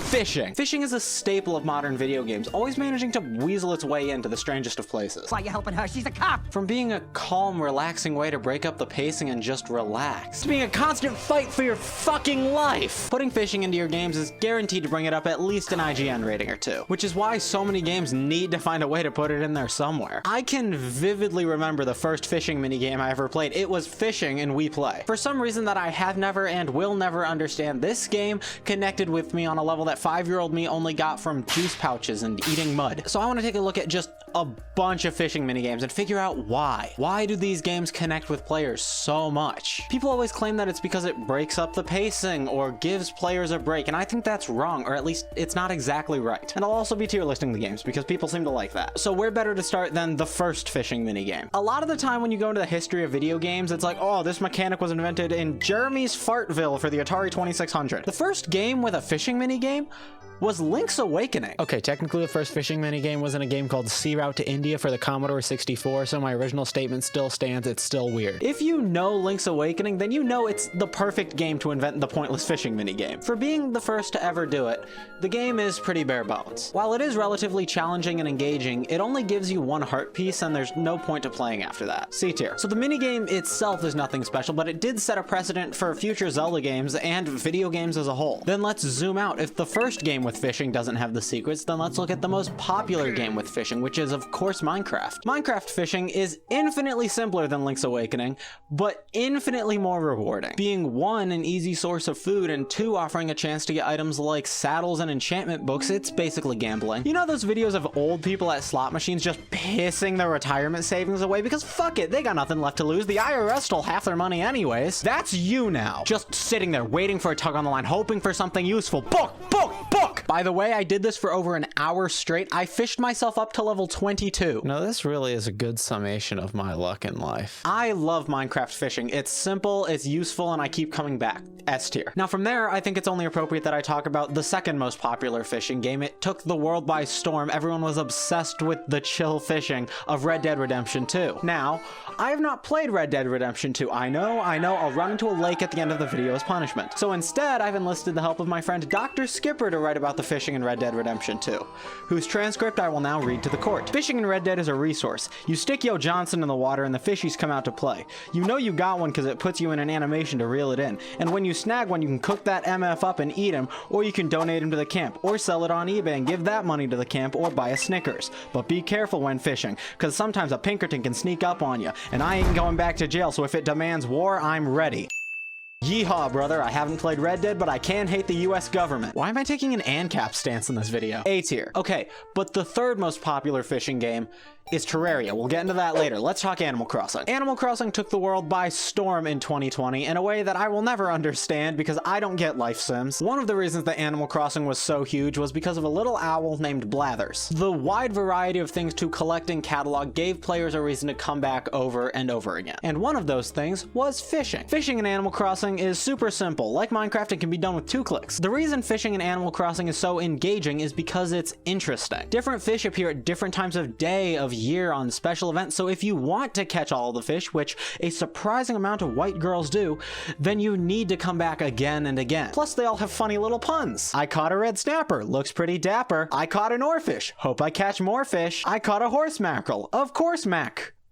Fishing. Fishing is a staple of modern video games, always managing to weasel its way into the strangest of places. Why you helping her? She's a cop! From being a calm, relaxing way to break up the pacing and just relax, to being a constant fight for your fucking life. Putting fishing into your games is guaranteed to bring it up at least an IGN rating or two, which is why so many games need to find a way to put it in there somewhere. I can vividly remember the first fishing minigame I ever played. It was fishing in We Play. For some reason that I have never and will never understand, this game connected with me on a level that 5-year-old me only got from juice pouches and eating mud. So I want to take a look at just a bunch of fishing minigames and figure out why. Why do these games connect with players so much? People always claim that it's because it breaks up the pacing or gives players a break, and I think that's wrong, or at least it's not exactly right. And I'll also be tier listing the games because people seem to like that. So where better to start than the first fishing minigame? A lot of the time when you go into the history of video games, it's like, oh, this mechanic was invented in Jeremy's Fartville for the Atari 2600. The first game with a fishing minigame was Link's Awakening. Okay, technically the first fishing minigame was in a game called Sea Route to India for the Commodore 64, so my original statement still stands, it's still weird. If you know Link's Awakening, then you know it's the perfect game to invent the pointless fishing minigame. For being the first to ever do it, the game is pretty bare bones. While it is relatively challenging and engaging, it only gives you one heart piece and there's no point to playing after that. C tier. So the minigame itself is nothing special, but it did set a precedent for future Zelda games and video games as a whole. Then let's zoom out. If the first game with fishing doesn't have the secrets, then let's look at the most popular game with fishing, which is of course Minecraft. Minecraft fishing is infinitely simpler than Link's Awakening, but infinitely more rewarding. Being 1, an easy source of food, and 2, offering a chance to get items like saddles and enchantment books, it's basically gambling. You know those videos of old people at slot machines just pissing their retirement savings away because fuck it, they got nothing left to lose, the IRS stole half their money anyways? That's you now, just sitting there waiting for a tug on the line, hoping for something useful. Book! By the way, I did this for over an hour straight. I fished myself up to level 22. Now this really is a good summation of my luck in life. I love Minecraft fishing. It's simple, it's useful, and I keep coming back. S tier. Now from there, I think it's only appropriate that I talk about the second most popular fishing game. It took the world by storm. Everyone was obsessed with the chill fishing of Red Dead Redemption 2. Now, I have not played Red Dead Redemption 2. I know, I'll run into a lake at the end of the video as punishment. So instead, I've enlisted the help of my friend Dr. Skipper to write about the fishing in Red Dead Redemption 2, whose transcript I will now read to the court. Fishing in Red Dead is a resource. You stick Yo Johnson in the water and the fishies come out to play. You know you got one because it puts you in an animation to reel it in. And when you snag one, you can cook that MF up and eat him, or you can donate him to the camp, or sell it on eBay and give that money to the camp, or buy a Snickers. But be careful when fishing, because sometimes a Pinkerton can sneak up on you, and I ain't going back to jail, so if it demands war, I'm ready. Yeehaw, brother. I haven't played Red Dead, but I can hate the US government. Why am I taking an ANCAP stance in this video? A tier. Okay, but the third most popular fishing game is Terraria. We'll get into that later. Let's talk Animal Crossing. Animal Crossing took the world by storm in 2020 in a way that I will never understand because I don't get life sims. One of the reasons that Animal Crossing was so huge was because of a little owl named Blathers. The wide variety of things to collect and catalog gave players a reason to come back over and over again. And one of those things was fishing. Fishing in Animal Crossing is super simple. Like Minecraft, it can be done with 2 clicks. The reason fishing in Animal Crossing is so engaging is because it's interesting. Different fish appear at different times of day, of year, on special events, so if you want to catch all the fish, which a surprising amount of white girls do, then you need to come back again and again. Plus, they all have funny little puns. I caught a red snapper. Looks pretty dapper. I caught an oarfish. Hope I catch more fish. I caught a horse mackerel. Of course,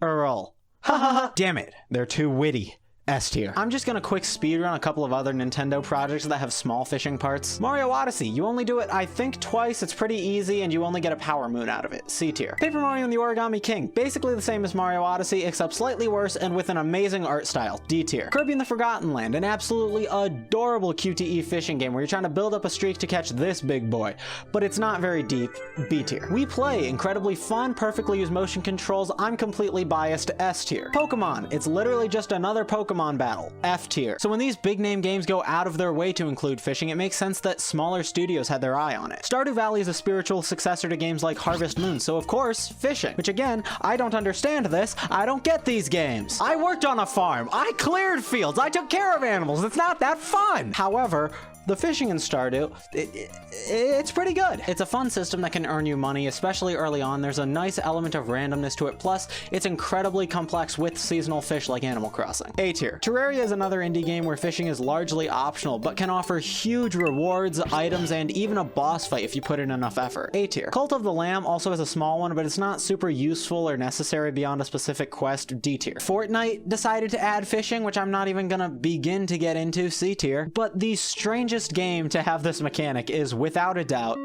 Earl. Ha ha ha. Damn it. They're too witty. S tier. I'm just gonna quick speedrun a couple of other Nintendo projects that have small fishing parts. Mario Odyssey, you only do it, I think, twice, it's pretty easy, and you only get a power moon out of it. C tier. Paper Mario and the Origami King, basically the same as Mario Odyssey, except slightly worse and with an amazing art style. D tier. Kirby and the Forgotten Land, an absolutely adorable QTE fishing game where you're trying to build up a streak to catch this big boy, but it's not very deep. B tier. We Play, incredibly fun, perfectly used motion controls, I'm completely biased. S tier. Pokemon, it's literally just another Pokemon battle. F tier. So when these big name games go out of their way to include fishing, it makes sense that smaller studios had their eye on it. Stardew Valley is a spiritual successor to games like Harvest Moon, so of course, fishing. Which again, I don't understand this. I don't get these games. I worked on a farm. I cleared fields. I took care of animals. It's not that fun. However, The fishing in Stardew, it's pretty good. It's a fun system that can earn you money, especially early on. There's a nice element of randomness to it, plus it's incredibly complex with seasonal fish like Animal Crossing. A tier. Terraria is another indie game where fishing is largely optional, but can offer huge rewards, items, and even a boss fight if you put in enough effort. A tier. Cult of the Lamb also has a small one, but it's not super useful or necessary beyond a specific quest. D tier. Fortnite decided to add fishing, which I'm not even gonna begin to get into. C tier. But the strangest game to have this mechanic is, without a doubt,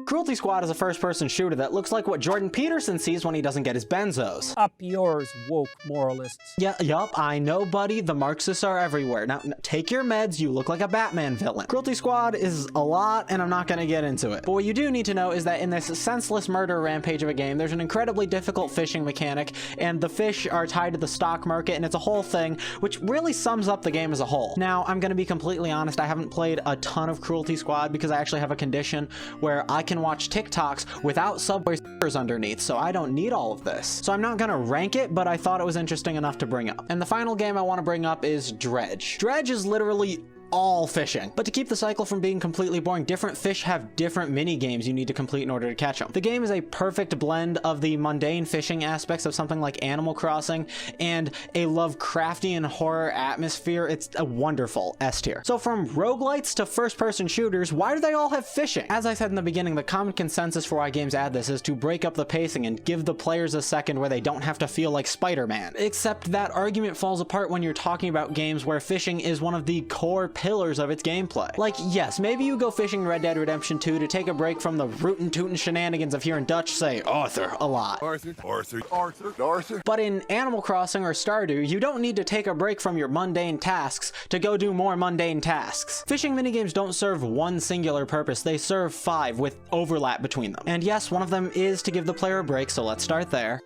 Cruelty Squad is a first-person shooter that looks like what Jordan Peterson sees when he doesn't get his benzos. Up yours, woke moralists. Yeah, yup, I know, buddy. The Marxists are everywhere. Now, take your meds. You look like a Batman villain. Cruelty Squad is a lot, and I'm not gonna get into it. But what you do need to know is that in this senseless murder rampage of a game, there's an incredibly difficult fishing mechanic, and the fish are tied to the stock market, and it's a whole thing, which really sums up the game as a whole. Now, I'm gonna be completely honest. I haven't played a ton of Cruelty Squad because I actually have a condition where I can watch TikToks without Subway stickers underneath, so I don't need all of this. So I'm not gonna rank it, but I thought it was interesting enough to bring up. And the final game I want to bring up is Dredge. Dredge is literally all fishing. But to keep the cycle from being completely boring, different fish have different mini games you need to complete in order to catch them. The game is a perfect blend of the mundane fishing aspects of something like Animal Crossing and a Lovecraftian horror atmosphere. It's a wonderful S tier. So from roguelites to first-person shooters, why do they all have fishing? As I said in the beginning, the common consensus for why games add this is to break up the pacing and give the players a second where they don't have to feel like Spider-Man. Except that argument falls apart when you're talking about games where fishing is one of the core pillars of its gameplay. Like, yes, maybe you go fishing in Red Dead Redemption 2 to take a break from the rootin' tootin' shenanigans of hearing Dutch say Arthur a lot. Arthur. But in Animal Crossing or Stardew, you don't need to take a break from your mundane tasks to go do more mundane tasks. Fishing minigames don't serve one singular purpose, they serve 5 with overlap between them. And yes, one of them is to give the player a break, so let's start there.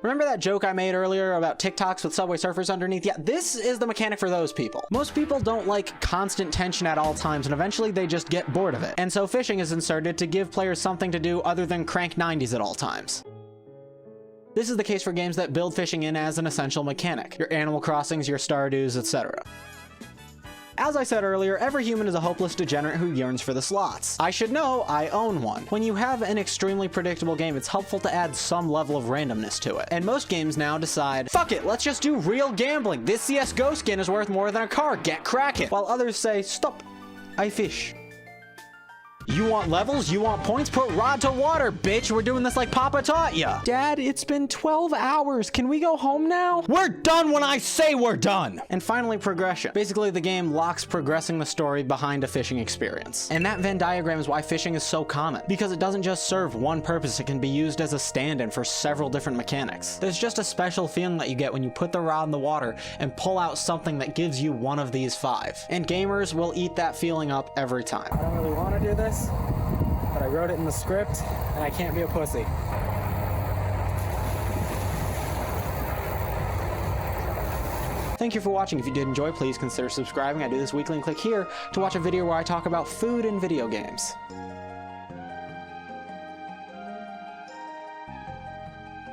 Remember that joke I made earlier about TikToks with Subway Surfers underneath? Yeah, this is the mechanic for those people. Most people don't like constant tension at all times, and eventually they just get bored of it. And so fishing is inserted to give players something to do other than crank 90s at all times. This is the case for games that build fishing in as an essential mechanic. Your Animal Crossings, your Stardews, etc. As I said earlier, every human is a hopeless degenerate who yearns for the slots. I should know, I own one. When you have an extremely predictable game, it's helpful to add some level of randomness to it. And most games now decide, fuck it, let's just do real gambling. This CSGO skin is worth more than a car, get cracking. While others say, stop, I fish. You want levels? You want points? Put rod to water, bitch. We're doing this like Papa taught ya. Dad, it's been 12 hours. Can we go home now? We're done when I say we're done. And finally, progression. Basically, the game locks progressing the story behind a fishing experience. And that Venn diagram is why fishing is so common. Because it doesn't just serve one purpose, it can be used as a stand-in for several different mechanics. There's just a special feeling that you get when you put the rod in the water and pull out something that gives you one of these 5. And gamers will eat that feeling up every time. I don't really want to do this, but I wrote it in the script, and I can't be a pussy. Thank you for watching. If you did enjoy, please consider subscribing. I do this weekly, and click here to watch a video where I talk about food and video games.